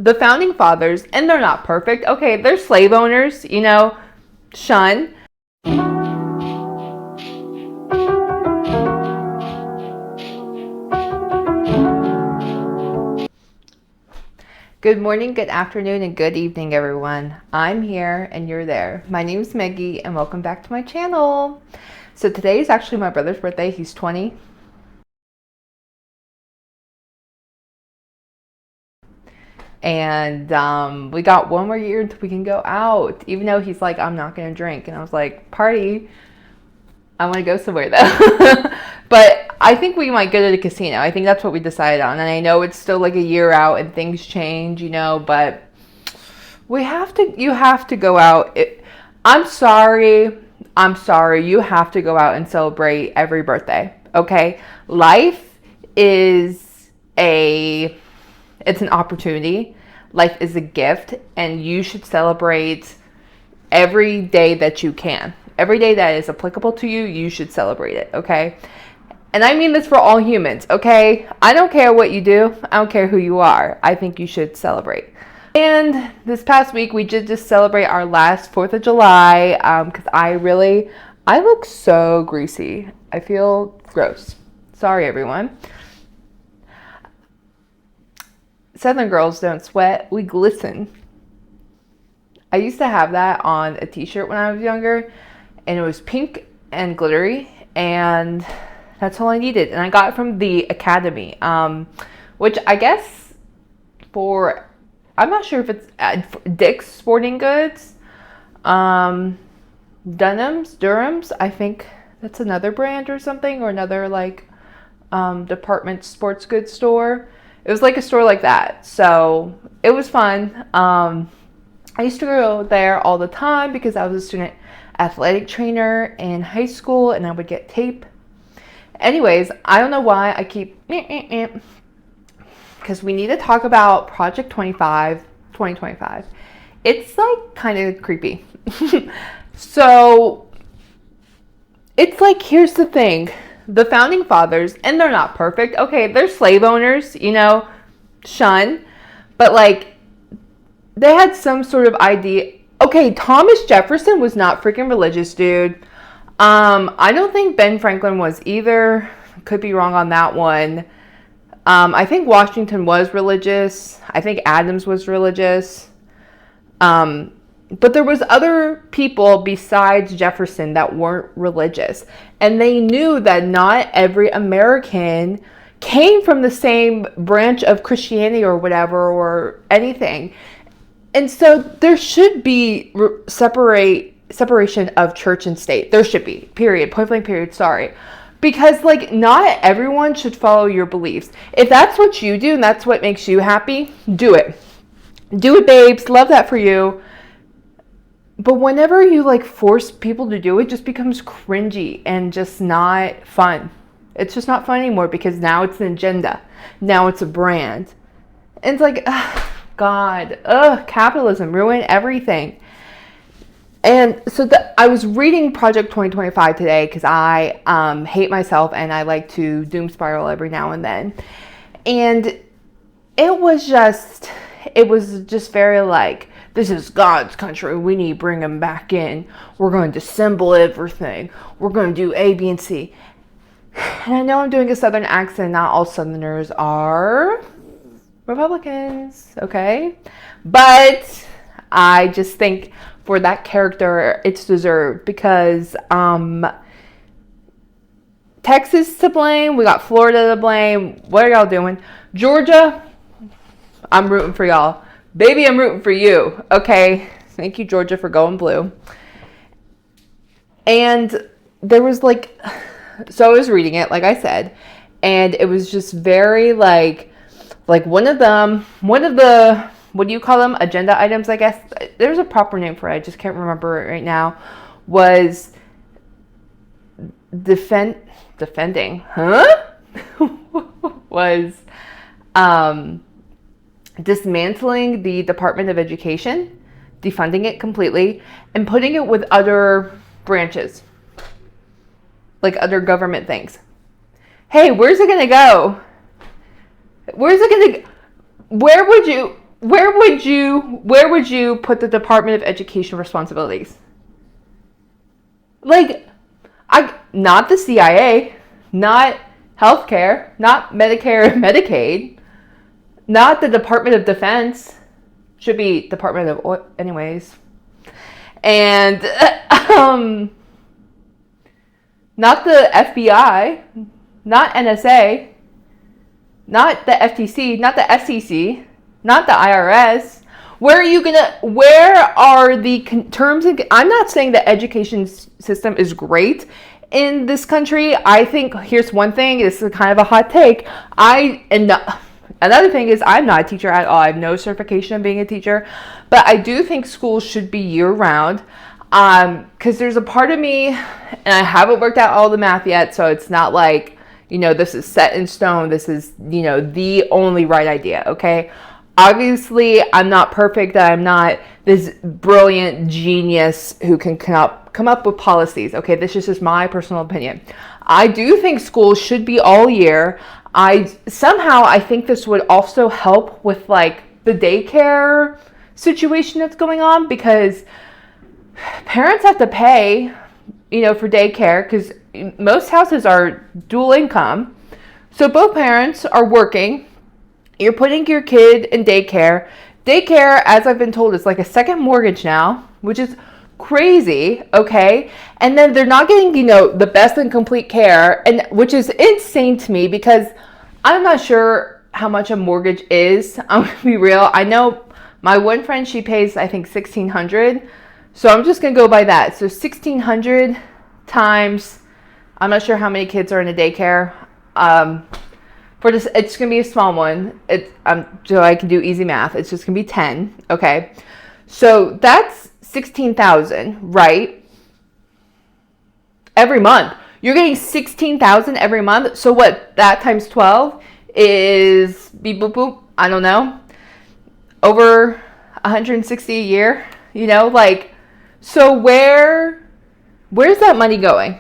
The founding fathers, and they're not perfect. Okay, they're slave owners, shun. Good morning, good afternoon, and good evening, everyone. I'm here and you're there. My name's Maggie, and welcome back to my channel. So today is actually my brother's birthday. He's 20. And we got one more year until we can go out, even though he's like, I'm not gonna drink. And I was like, party, I want to go somewhere though. But I think we might go to the casino. I think that's what we decided on. And I know it's still like a year out and things change, but you have to go out. I'm sorry, you have to go out and celebrate every birthday, okay? Life is it's an opportunity. Life is a gift, and you should celebrate every day that you can. Every day that is applicable to you, you should celebrate it, okay? And I mean this for all humans, okay? I don't care what you do. I don't care who you are. I think you should celebrate. And this past week, we did just celebrate our last 4th of July because I look so greasy. I feel gross. Sorry, everyone. Southern girls don't sweat, we glisten. I used to have that on a t-shirt when I was younger, and it was pink and glittery, and that's all I needed. And I got it from the Academy, which I guess I'm not sure if it's Dick's Sporting Goods, Durham's, I think that's another brand or something, or another department sports goods store. It was like a store like that. So it was fun. I used to go there all the time because I was a student athletic trainer in high school, and I would get tape. Anyways, I don't know why I keep because we need to talk about Project 2025. It's like kind of creepy. So it's like, here's the thing. The founding fathers, and they're not perfect. Okay, they're slave owners, shun. But they had some sort of idea. Okay, Thomas Jefferson was not freaking religious, dude. I don't think Ben Franklin was either. Could be wrong on that one. I think Washington was religious. I think Adams was religious. But there was other people besides Jefferson that weren't religious. And they knew that not every American came from the same branch of Christianity or whatever or anything. And so there should be separation of church and state. There should be, period, point blank period, sorry. Because not everyone should follow your beliefs. If that's what you do and that's what makes you happy, do it. Do it, babes. Love that for you. But whenever you force people to do it, just becomes cringy and just not fun. It's just not fun anymore because now it's an agenda. Now it's a brand. And it's God, capitalism ruined everything. And so I was reading Project 2025 today because I hate myself and I like to doom spiral every now and then. And it was just very this is God's country. We need to bring him back in. We're going to disassemble everything. We're going to do A, B, and C. And I know I'm doing a Southern accent. Not all Southerners are Republicans, okay? But I just think for that character, it's deserved because Texas to blame. We got Florida to blame. What are y'all doing? Georgia, I'm rooting for y'all. Baby, I'm rooting for you. Okay. Thank you, Georgia, for going blue. And there was so I was reading it, like I said, and it was just very one of the, what do you call them? Agenda items, I guess. There's a proper name for it. I just can't remember it right now. Was defending, was, dismantling the Department of Education, defunding it completely, and putting it with other branches, other government things. Hey, where's it going to go? Where would you, where would you put the Department of Education responsibilities? Like, not the CIA, not healthcare, not Medicare and Medicaid, not the Department of Defense. Should be Department of Oil, anyways. And not the FBI, not NSA, not the FTC, not the SEC, not the IRS. Where are the terms and, I'm not saying the education system is great in this country. I think, here's one thing, this is kind of a hot take. Another thing is, I'm not a teacher at all. I have no certification of being a teacher, but I do think schools should be year-round, because there's a part of me, and I haven't worked out all the math yet, so it's not like, this is set in stone. This is, the only right idea, okay? Obviously, I'm not perfect. I'm not this brilliant genius who can come up with policies, okay? This is just my personal opinion. I do think schools should be all year. I think this would also help with like the daycare situation that's going on, because parents have to pay, for daycare, because most houses are dual income. So both parents are working. You're putting your kid in daycare. Daycare, as I've been told, is like a second mortgage now, which is crazy, okay? And then they're not getting, the best and complete care, and which is insane to me, because I'm not sure how much a mortgage is. I'm gonna be real. I know my one friend, she pays, I think, $1,600. So I'm just gonna go by that. So 1,600 times, I'm not sure how many kids are in a daycare. For this, it's gonna be a small one. So I can do easy math. It's just gonna be 10. Okay, so that's 16,000, right? Every month. You're getting 16,000 every month. So what? That times 12 is beep boop boop. I don't know. Over 160 a year. So where's that money going?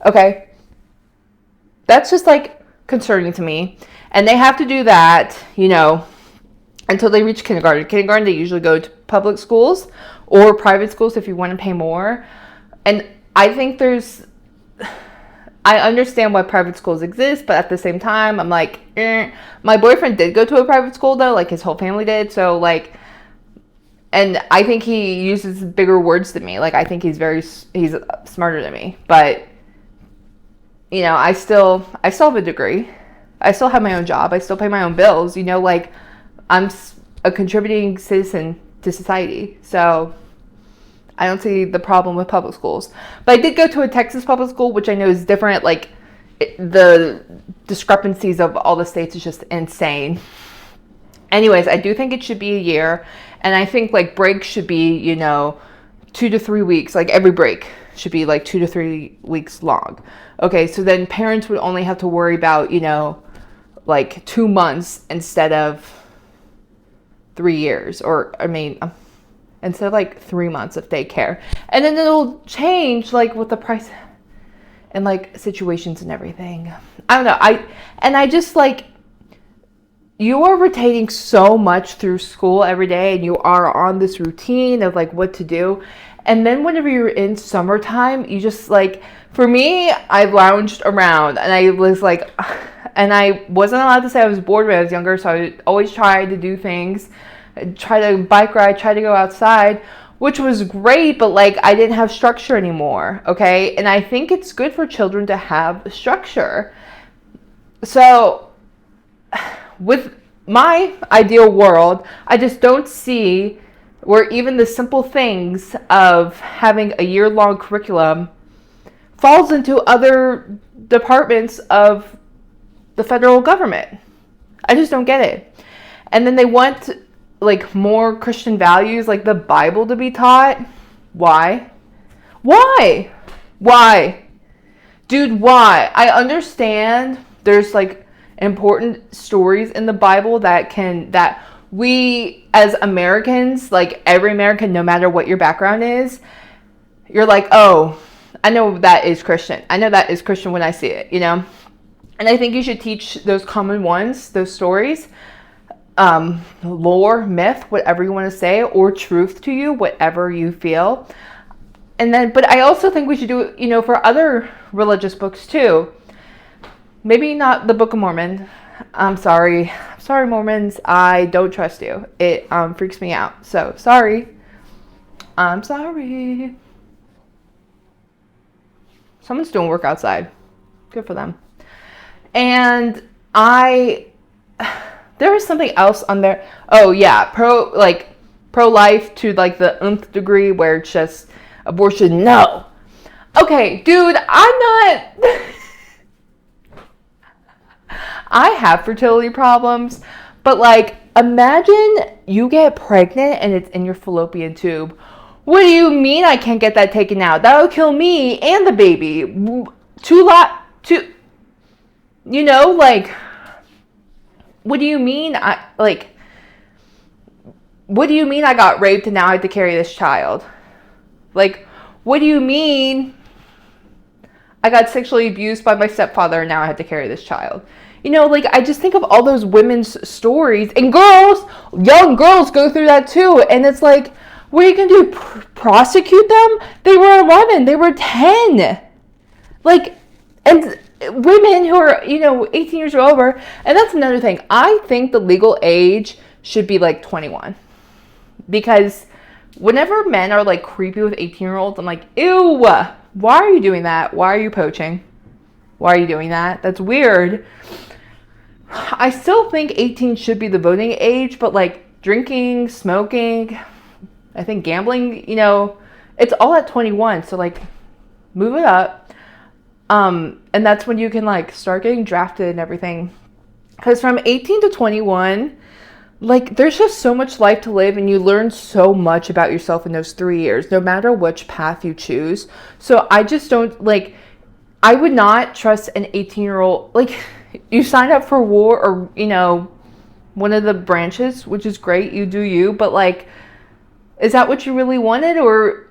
Okay, that's just like concerning to me. And they have to do that, until they reach kindergarten. Kindergarten, they usually go to public schools or private schools if you want to pay more. And I think I understand why private schools exist, but at the same time, I'm like, My boyfriend did go to a private school though, like his whole family did. So like, and I think he uses bigger words than me. Like, I think he's smarter than me, but I still have a degree. I still have my own job. I still pay my own bills, like I'm a contributing citizen to society. So I don't see the problem with public schools. But I did go to a Texas public school, which I know is different. Like, the discrepancies of all the states is just insane. Anyways, I do think it should be a year. And I think, like, breaks should be, 2 to 3 weeks. Like, every break should be, like, 2 to 3 weeks long. Okay, so then parents would only have to worry about, like, 2 months instead of 3 years. Or, instead of like 3 months of daycare. And then it'll change like with the price and like situations and everything. I don't know. I just like, you are rotating so much through school every day, and you are on this routine of like what to do. And then whenever you're in summertime, you just like, for me, I lounged around and I was like, and I wasn't allowed to say I was bored when I was younger. So I would always try to do things, try to bike ride, try to go outside, which was great, but like I didn't have structure anymore, okay? And I think it's good for children to have structure. So with my ideal world, I just don't see where even the simple things of having a year-long curriculum falls into other departments of the federal government. I just don't get it. And then they want like more Christian values, like the Bible, to be taught. Why? Dude, why? I understand there's like important stories in the Bible that we as Americans, like every American, no matter what your background is, you're like, oh, I know that is Christian. I know that is Christian when I see it, And I think you should teach those common ones, those stories. lore, myth, whatever you want to say, or truth to you, whatever you feel. And then, but I also think we should do it, for other religious books too. Maybe not the Book of Mormon. I'm sorry, Mormons. I don't trust you. It freaks me out. So sorry. I'm sorry. Someone's doing work outside. Good for them. And there is something else on there. Oh yeah, pro-life to like the nth degree, where it's just abortion. No. Okay, dude, I'm not. I have fertility problems, but like, imagine you get pregnant and it's in your fallopian tube. What do you mean I can't get that taken out? That'll kill me and the baby. Like, what do you mean what do you mean I got raped and now I have to carry this child? Like, what do you mean I got sexually abused by my stepfather and now I have to carry this child? Like, I just think of all those women's stories, and young girls go through that too. And it's like, what are you going to do? Prosecute them? They were 11. They were 10. Like, and women who are, 18 years or over. And that's another thing. I think the legal age should be like 21. Because whenever men are like creepy with 18-year-olds, I'm like, ew, why are you doing that? Why are you poaching? Why are you doing that? That's weird. I still think 18 should be the voting age, but like drinking, smoking, I think gambling, it's all at 21. So like, move it up. And that's when you can like start getting drafted and everything. Because from 18 to 21, like, there's just so much life to live, and you learn so much about yourself in those 3 years, no matter which path you choose. So I just don't, like, I would not trust an 18-year-old. Like, you sign up for war or, one of the branches, which is great, you do you, but like, is that what you really wanted? Or,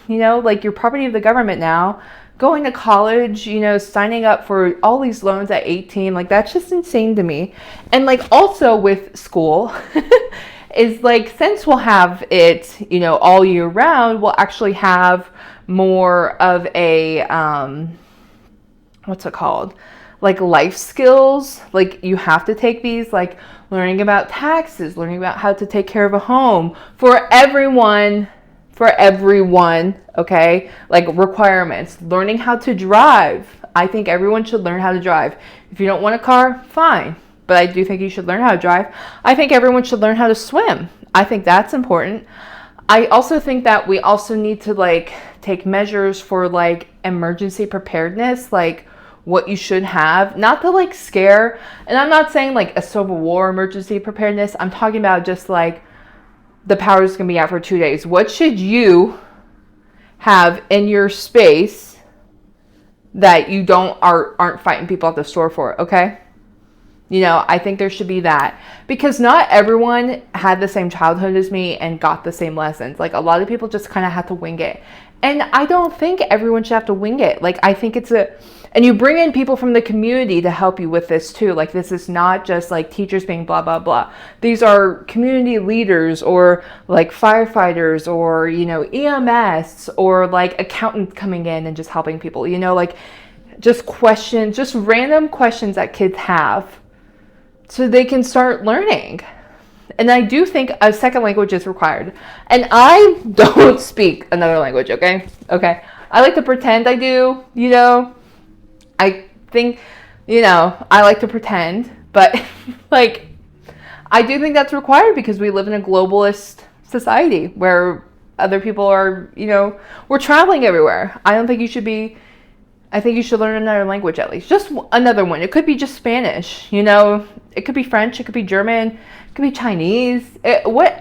like, you're property of the government now. Going to college, signing up for all these loans at 18, like, that's just insane to me. And like, also with school is like, since we'll have it, all year round, we'll actually have more of a, what's it called? Like life skills. Like, you have to take these, like learning about taxes, learning about how to take care of a home for everyone, okay? Like, requirements, learning how to drive. I think everyone should learn how to drive. If you don't want a car, fine. But I do think you should learn how to drive. I think everyone should learn how to swim. I think that's important. I also think that we also need to like take measures for like emergency preparedness, like what you should have, not to like scare. And I'm not saying like a Civil War emergency preparedness. I'm talking about just like, the power is going to be out for 2 days. What should you have in your space that you aren't fighting people at the store for? Okay. I think there should be that, because not everyone had the same childhood as me and got the same lessons. Like, a lot of people just kind of had to wing it. And I don't think everyone should have to wing it. Like, I think and you bring in people from the community to help you with this too. Like, this is not just like teachers being blah, blah, blah. These are community leaders, or like firefighters, or, EMS, or like accountants coming in and just helping people, like just questions, just random questions that kids have so they can start learning. And I do think a second language is required. And I don't speak another language, okay? Okay. I like to pretend I do, I think, I like to pretend, but like, I do think that's required, because we live in a globalist society where other people are, we're traveling everywhere. I think you should learn another language, at least. Just another one. It could be just Spanish, it could be French, it could be German, it could be Chinese,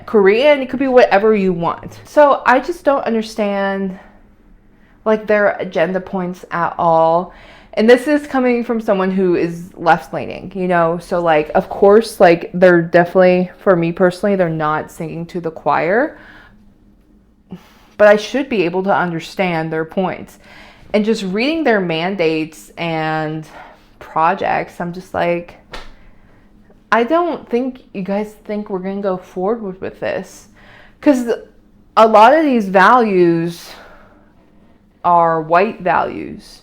Korean, it could be whatever you want. So I just don't understand like their agenda points at all. And this is coming from someone who is left-leaning, so like, of course, like, they're definitely, for me personally, they're not singing to the choir, but I should be able to understand their points. And just reading their mandates and projects, I'm just like, I don't think you guys think we're going to go forward with this. Because a lot of these values are white values.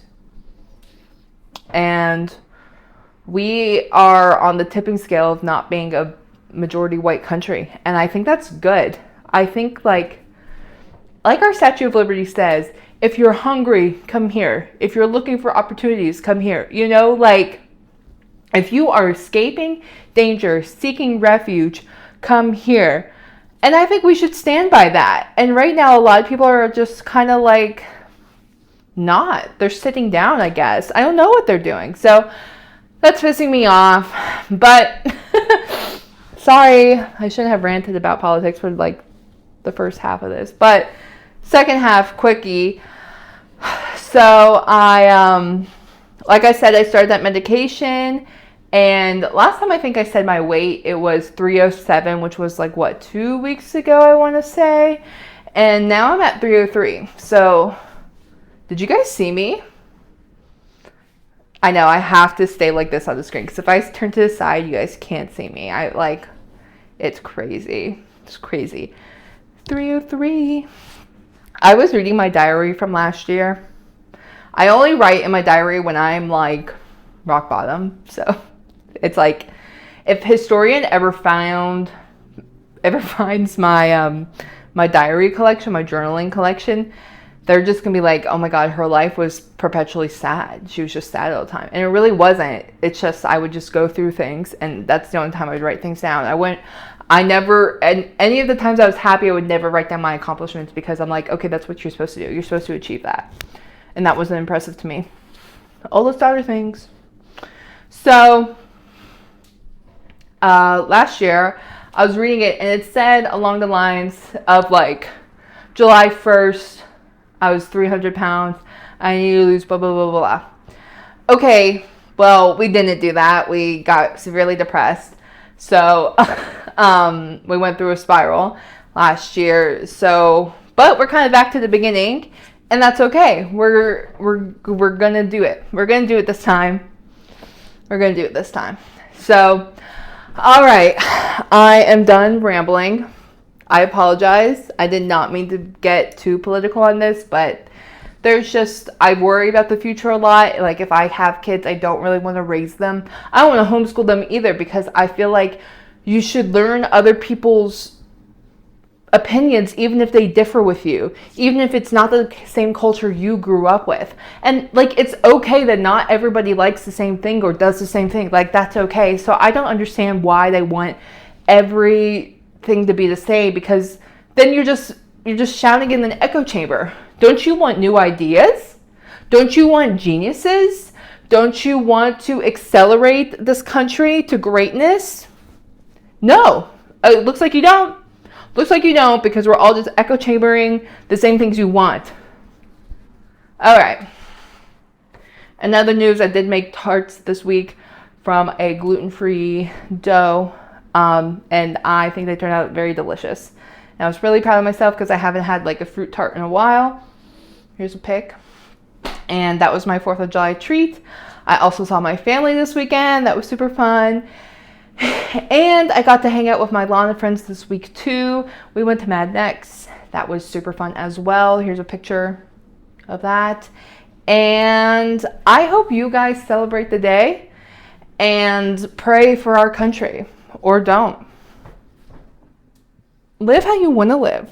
And we are on the tipping scale of not being a majority white country. And I think that's good. I think like our Statue of Liberty says, if you're hungry, come here. If you're looking for opportunities, come here. You know, like if you are escaping danger, seeking refuge, come here. And I think we should stand by that. And right now, a lot of people are just kind of like not. They're sitting down, I guess. I don't know what they're doing. So that's pissing me off. But sorry, I shouldn't have ranted about politics for like the first half of this. But second half, quickie. So like I said, I started that medication. And last time I think I said my weight, it was 307, which was like, what, 2 weeks ago, I want to say. And now I'm at 303. So, did you guys see me? I know, I have to stay like this on the screen. Because if I turn to the side, you guys can't see me. It's crazy. It's crazy. 303. I was reading my diary from last year. I only write in my diary when I'm like rock bottom. So it's like if historian ever finds my my diary collection, my journaling collection, they're just gonna be like, oh my god, her life was perpetually sad. She was just sad all the time. And it really wasn't. It's just I would just go through things, and that's the only time I would write things down. And any of the times I was happy, I would never write down my accomplishments because I'm like, okay, that's what you're supposed to do. You're supposed to achieve that. And that wasn't impressive to me. All those other things. So, last year, I was reading it, and it said along the lines of like, July 1st, I was 300 pounds. I need to lose blah, blah, blah, blah. Okay, well, we didn't do that. We got severely depressed. So, we went through a spiral last year. So, but we're kind of back to the beginning, and that's okay. We're gonna do it. We're gonna do it this time. We're gonna do it this time. So, all right, I am done rambling. I apologize. I did not mean to get too political on this, but I worry about the future a lot. Like if I have kids, I don't really want to raise them. I don't want to homeschool them either because I feel like you should learn other people's opinions, even if they differ with you, even if it's not the same culture you grew up with. And like, it's okay that not everybody likes the same thing or does the same thing. Like, that's okay. So I don't understand why they want everything to be the same, because then you're just shouting in an echo chamber. Don't you want new ideas? Don't you want geniuses? Don't you want to accelerate this country to greatness? No, it looks like you don't. Looks like you don't, because we're all just echo chambering the same things you want. All right. In other news, I did make tarts this week from a gluten-free dough, and I think they turned out very delicious. And I was really proud of myself because I haven't had like a fruit tart in a while. Here's a pic. And that was my 4th of July treat. I also saw my family this weekend. That was super fun. And I got to hang out with my Lana friends this week too. We went to Mad Next. That was super fun as well. Here's a picture of that. And I hope you guys celebrate the day and pray for our country, or don't. Live how you want to live.